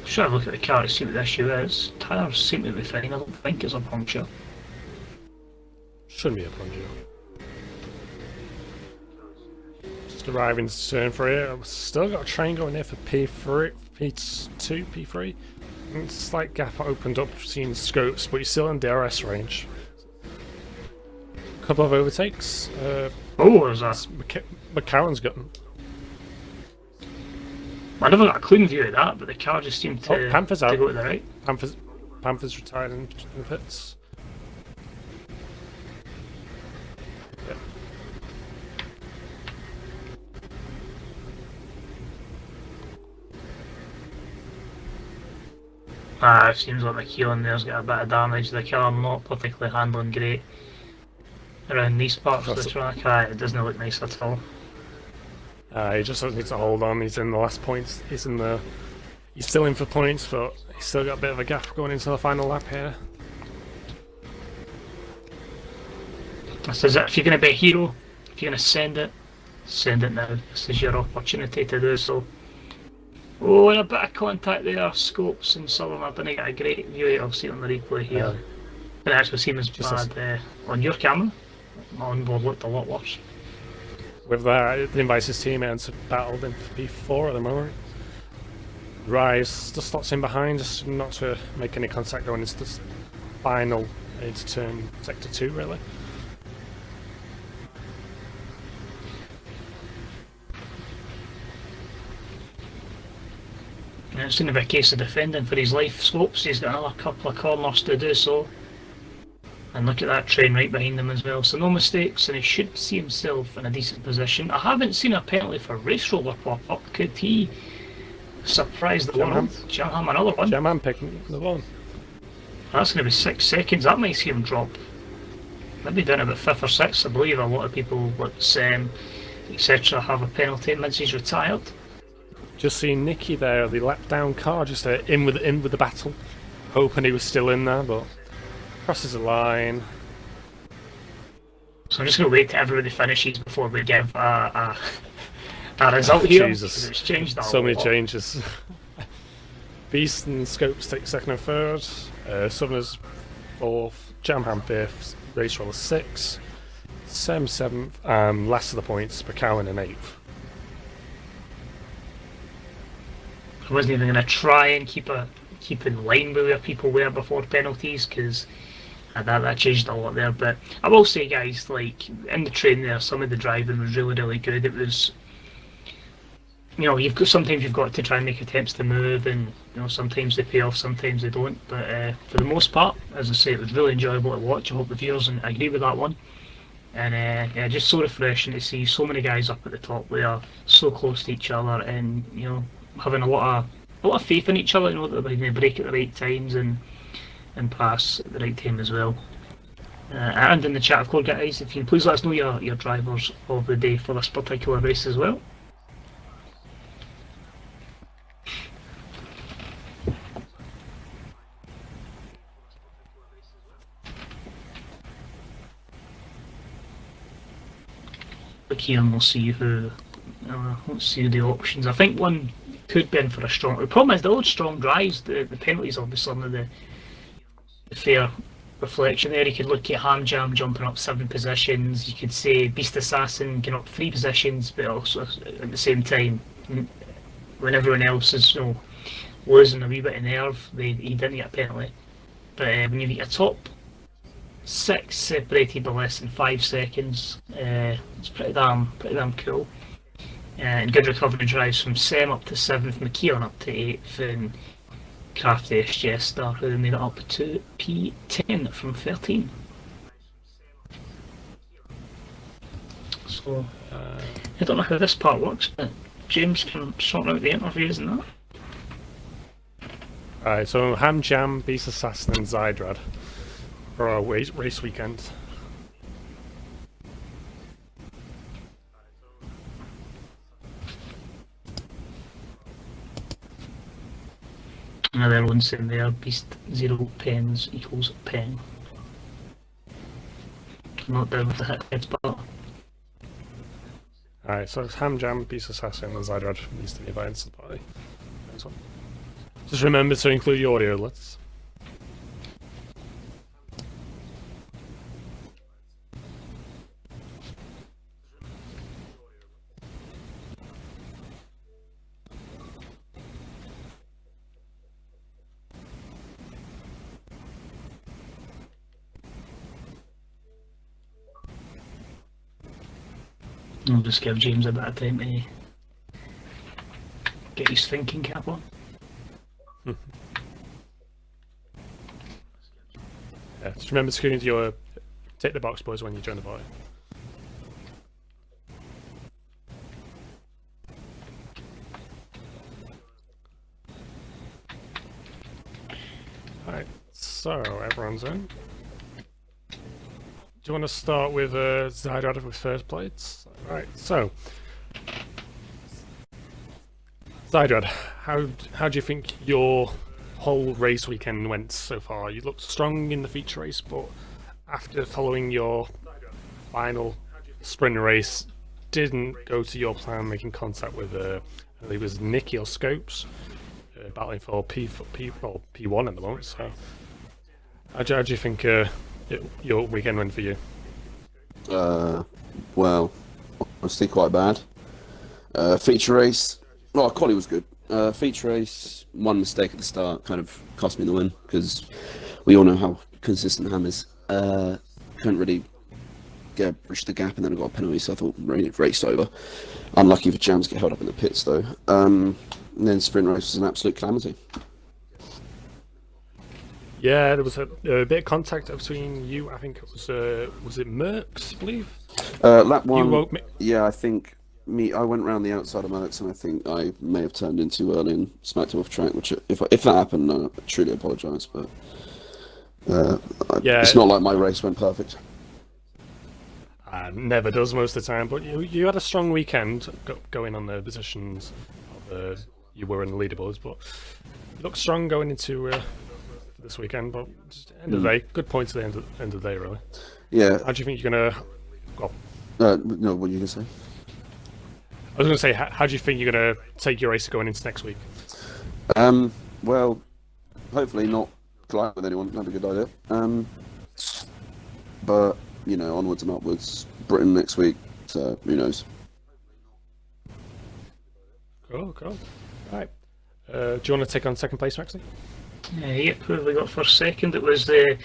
Should have a look at the car to see what the issue is. Tyres seem to be fine, I don't think it's a puncture. Shouldn't be a puncture. Just arriving to turn 3. I've still got a train going there for P3, P2, P3. Slight gap opened up between scopes, but you're still in DRS range. Couple of overtakes. There's that. McCarran's got them. I never got a clean view of that, but the car just seemed to, Panther's out. to go to the right. Panther's retired in the pits. It seems like McKeown there's got a bit of damage. The car not particularly handling great around these parts of the track. It doesn't look nice at all. He just needs to hold on. He's in the last points. He's still in for points, but he's still got a bit of a gap going into the final lap here. This is it. If you're going to be a hero, if you're going to send it now. This is your opportunity to do so. Oh, and a bit of contact there. Scopes and Southern. I didn't get a great view. I'll see it on the replay here. It actually seems bad on your camera. My onboard looked a lot worse. With that, it invites his teammates to battle in P4 at the moment. Rise just slots in behind, just not to make any contact going into final into turn sector 2, really. And it's going to be a case of defending for his life. Scopes, he's got another couple of corners to do so. And look at that train right behind him as well. So no mistakes, and he should see himself in a decent position. I haven't seen a penalty for Race Roller pop up. Could he surprise the world? Jamham, another one. Jamham picking the one. That's going to be 6 seconds. That might see him drop. Maybe down about 5th or 6th. I believe a lot of people, like Sam, etc., have a penalty once he's retired. Just seeing Nicky there, the lap down car, just in with the battle, hoping he was still in there, but crosses the line. So I'm just going to wait till everybody finishes before we give a result here. Jesus, it's changed so many changes. Beast and Scopes take 2nd and 3rd, Southerners 4th, Jamham 5th, Race Roller 6th, Sem 7th, last of the points, Cowan in 8th. I wasn't even going to try and keep in line with where people were before penalties, because that changed a lot there. But I will say, guys, like in the train there, some of the driving was really, really good. It was, sometimes you've got to try and make attempts to move, and sometimes they pay off, sometimes they don't. But for the most part, as I say, it was really enjoyable to watch. I hope the viewers agree with that one. And just so refreshing to see so many guys up at the top there, so close to each other, and having a lot of faith in each other. That they're going to brake at the right times and pass at the right time as well. And in the chat, of course, guys, if you can please let us know your drivers of the day for this particular race as well. Look here and we'll see let's see the options. I think one could be in for a strong. The problem is the old strong drives. The penalties obviously under the fair reflection there. You could look at Ham Jam jumping up 7 positions. You could say Beast Assassin getting up 3 positions, but also at the same time, when everyone else is losing a wee bit of nerve, he didn't get a penalty. But when you get your top 6 separated by less than 5 seconds, it's pretty damn cool. And good recovery drives from Sem up to 7th, McKeown up to 8th, and Crafty SGS Star who made it up to P10 from 13. So I don't know how this part works, but James can sort out the interviews and that. Alright, so Ham Jam, Beast Assassin and Zydrad for our race weekend. Another one's in there, Beast 0 pens equals pen. Not down with the hit spot. Alright, so it's Ham Jam, Beast Assassin and Zydrad needs to be invited to the party. Next one. Just remember to include your audio alerts. I'll just give James a bit of time to get his thinking cap on. Yeah, just remember to include your tick the box boys when you join the party. Alright, so everyone's in. Do you want to start with Zydrad with first plates? Right, so Zydrad, how do you think your whole race weekend went so far? You looked strong in the feature race, but after following your final sprint race, didn't go to your plan, making contact with I believe it was Nicky or Scopes, battling for P1 at the moment. So how do you think your weekend went for you? Well, honestly, quite bad. Feature race, quality was good. Feature race, one mistake at the start kind of cost me the win, because we all know how consistent hammers. Couldn't really bridge the gap, and then I got a penalty, so I thought race over. Unlucky for Jams to get held up in the pits though. And then sprint race was an absolute calamity. Yeah, there was a bit of contact between you. I think it was it Merckx, I believe? Lap one. You woke me. Yeah, I think I went round the outside of Merckx, and I think I may have turned in too early and smacked him off track. Which, if that happened, I truly apologise. But Yeah, it's not like my race went perfect. Never does most of the time, but you had a strong weekend going on the positions. You were in the leaderboards, but you looked strong going into this weekend. But just end of the day, good points at the end of the day, really. Yeah. How do you think you're gonna? Well, no, what are you gonna say? I was gonna say, how do you think you're gonna take your race going into next week? Well, hopefully not collide with anyone. That'd be a good idea. But onwards and upwards. Britain next week, so who knows? Cool. Right. Do you want to take on second place, Maxie? Yep, who have we got for second? It was the.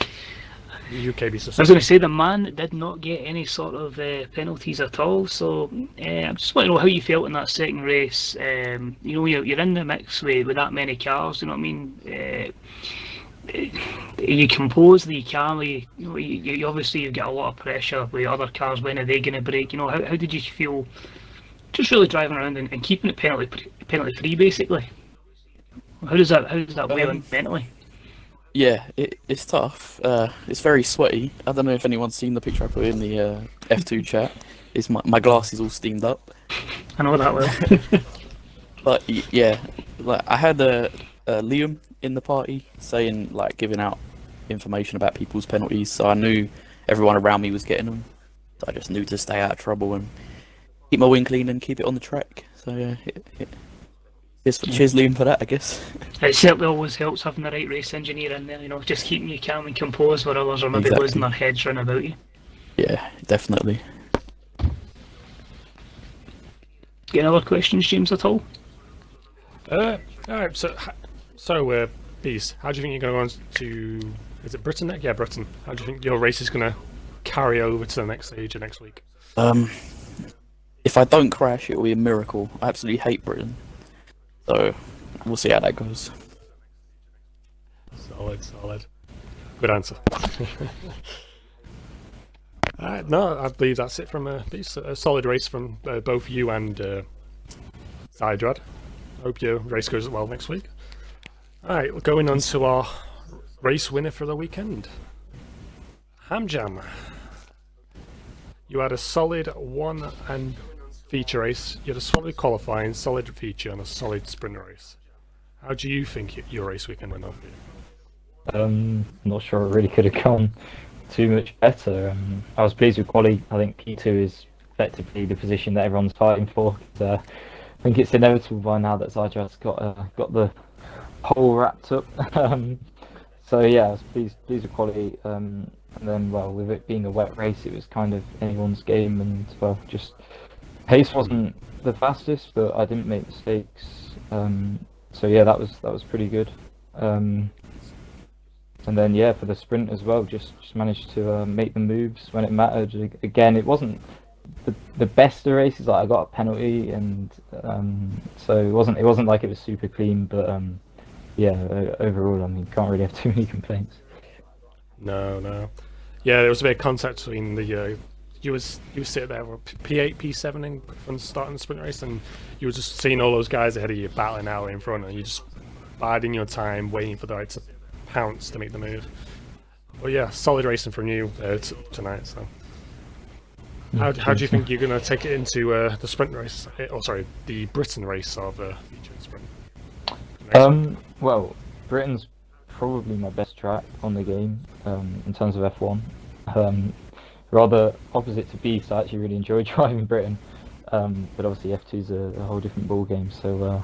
UKB. I was going to say the man that did not get any sort of penalties at all. So I just want to know how you felt in that second race. You're in the mix with that many cars. You know what I mean? You composedly calmly. You obviously you've got a lot of pressure with other cars. When are they going to break? How did you feel? Just really driving around and keeping it penalty free, basically. How does that weigh on mentally? Yeah, it's tough. It's very sweaty. I don't know if anyone's seen the picture I put in the F2 chat. It's my glass is all steamed up. I know that well. But yeah, I had Liam in the party saying, giving out information about people's penalties, so I knew everyone around me was getting them. So I just knew to stay out of trouble and keep my wing clean and keep it on the track. So yeah, cheers Liam for that, I guess. It certainly always helps having the right race engineer in there, just keeping you calm and composed where others are maybe losing their heads round about you. Yeah, definitely. Get any other questions, James, at all? Alright, so Beast, how do you think you're going to is it Britain? Yeah, Britain. How do you think your race is going to carry over to the next stage of next week? If I don't crash, it'll be a miracle. I absolutely hate Britain. So, we'll see how that goes. Solid. Good answer. Alright, no, I believe that's it from Beast. A solid race from both you and Zydrad. Hope your race goes well next week. Alright, going on to our race winner for the weekend. Hamjam. You had a solid one and feature race. You had a solid qualifying, solid feature, and a solid sprint race. How do you think your race weekend went on for you? Not sure it really could have gone too much better. I was pleased with quali. I think P2 is effectively the position that everyone's fighting for. I think it's inevitable by now that Zydrad's got the whole wrapped up. So yeah, I was pleased with quality. And then, with it being a wet race, it was kind of anyone's game, and just pace wasn't the fastest, but I didn't make mistakes. So yeah, that was pretty good. And then for the sprint as well, just managed to make the moves when it mattered. Again, it wasn't the best of races. I got a penalty, and so it wasn't like it was super clean, but overall, can't really have too many complaints. No. Yeah, there was a bit of contact between the you was sitting there with P8, P7 from starting the sprint race, and you were just seeing all those guys ahead of you battling out in front, and you just biding your time, waiting for the right to pounce to make the move. Well, yeah, solid racing from you tonight. So, how do you think you're going to take it into the sprint race? The Britain race of feature sprint? Britain's probably my best track on the game in terms of F1. Rather opposite to Beast, I actually really enjoy driving Britain, but obviously F2's a whole different ball game. So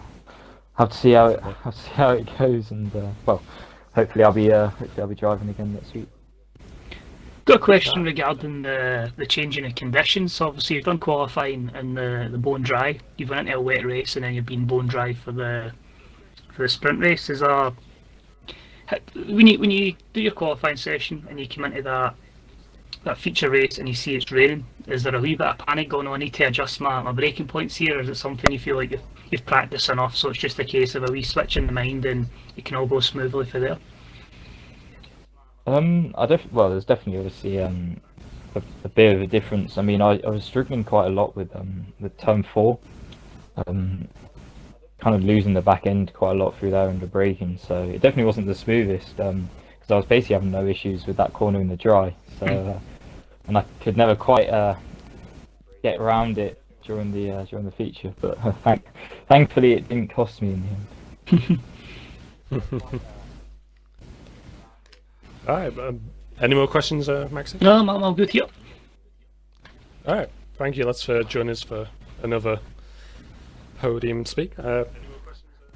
have to see how it goes, and hopefully I'll be driving again next week. Got a question regarding the changing of conditions. So obviously you've done qualifying in the bone dry. You've went into a wet race, and then you've been bone dry for the sprint race. When you do your qualifying session and you come into that feature race and you see it's raining, is there a wee bit of panic going on? I need to adjust my braking points here, or is it something you feel like you've practiced enough, so it's just a case of a wee switch in the mind and it can all go smoothly for there? Well, there's definitely obviously a bit of a difference. I mean, I was struggling quite a lot with turn 4, kind of losing the back end quite a lot through there under braking. So it definitely wasn't the smoothest, because I was basically having no issues with that corner in the dry. So and I could never quite get around it during the feature, but thankfully it didn't cost me in the end. Alright, any more questions, Maxi? No, I'm all good here. Alright, thank you. Let's join us for another podium speak. Good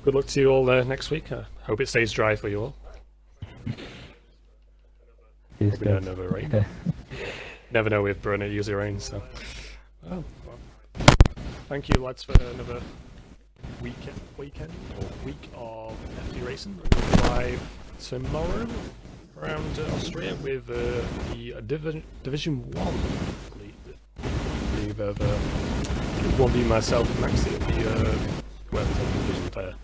luck to you all next week. Hope it stays dry for you all. Cheers, We don't guys. know the rain. Never know with Brunner, it usually rains, so. Well, thank you, lads, for another weekend or week of FD racing. We'll be live tomorrow around Austria with the Division 1 lead. I believe it won't be myself and Maxi, it'll be whoever's on the division player.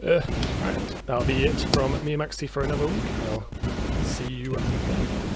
Right, that'll be it from me and Maxi for another week. I'll see you then.